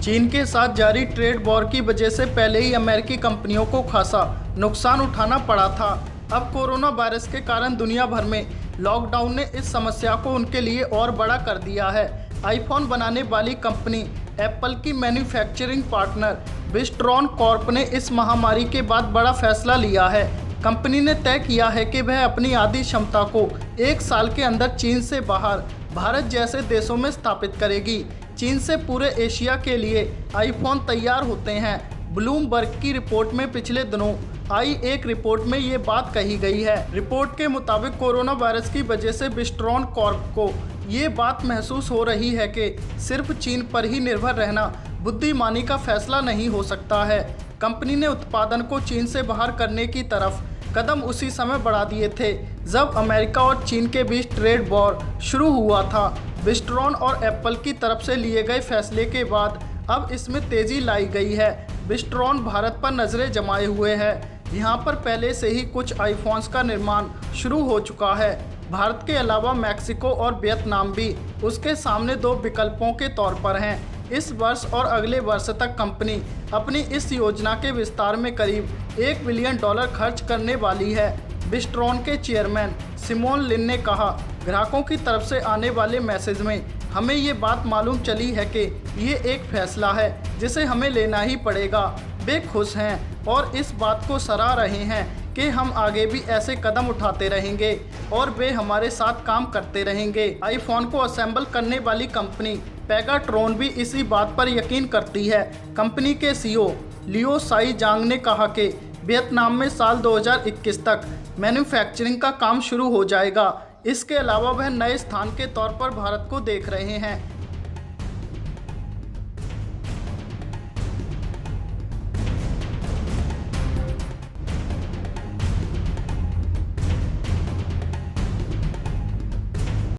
चीन के साथ जारी ट्रेड वॉर की वजह से पहले ही अमेरिकी कंपनियों को खासा नुकसान उठाना पड़ा था। अब कोरोना वायरस के कारण दुनिया भर में लॉकडाउन ने इस समस्या को उनके लिए और बड़ा कर दिया है। आईफोन बनाने वाली कंपनी एप्पल की मैन्युफैक्चरिंग पार्टनर विस्ट्रॉन कॉर्प ने इस महामारी के बाद बड़ा फैसला लिया है। कंपनी ने तय किया है कि वह अपनी आधी क्षमता को 1 साल के अंदर चीन से बाहर भारत जैसे देशों में स्थापित करेगी। चीन से पूरे एशिया के लिए आईफोन तैयार होते हैं। ब्लूमबर्ग की रिपोर्ट में पिछले दिनों आई एक रिपोर्ट में ये बात कही गई है। रिपोर्ट के मुताबिक कोरोना वायरस की वजह से विस्ट्रॉन कॉर्प को ये बात महसूस हो रही है कि सिर्फ चीन पर ही निर्भर रहना बुद्धिमानी का फैसला नहीं हो सकता है। कंपनी ने उत्पादन को चीन से बाहर करने की तरफ कदम उसी समय बढ़ा दिए थे जब अमेरिका और चीन के बीच ट्रेड वॉर शुरू हुआ था। विस्ट्रॉन और एप्पल की तरफ से लिए गए फैसले के बाद अब इसमें तेजी लाई गई है। विस्ट्रॉन भारत पर नज़रें जमाए हुए है। यहाँ पर पहले से ही कुछ आईफोन्स का निर्माण शुरू हो चुका है। भारत के अलावा मैक्सिको और वियतनाम भी उसके सामने 2 विकल्पों के तौर पर हैं। इस वर्ष और अगले वर्ष तक कंपनी अपनी इस योजना के विस्तार में करीब $1 बिलियन खर्च करने वाली है। विस्ट्रॉन के चेयरमैन सिमोन लिन ने कहा, ग्राहकों की तरफ से आने वाले मैसेज में हमें ये बात मालूम चली है कि ये एक फैसला है जिसे हमें लेना ही पड़ेगा। वे खुश हैं और इस बात को सराह रहे हैं कि हम आगे भी ऐसे कदम उठाते रहेंगे और वे हमारे साथ काम करते रहेंगे। आईफोन को असेंबल करने वाली कंपनी पेगाट्रॉन भी इसी बात पर यकीन करती है। कंपनी के सीईओ लियो साई जांग ने कहा कि वियतनाम में साल 2021 तक मैन्युफैक्चरिंग का काम शुरू हो जाएगा। इसके अलावा वह नए स्थान के तौर पर भारत को देख रहे हैं।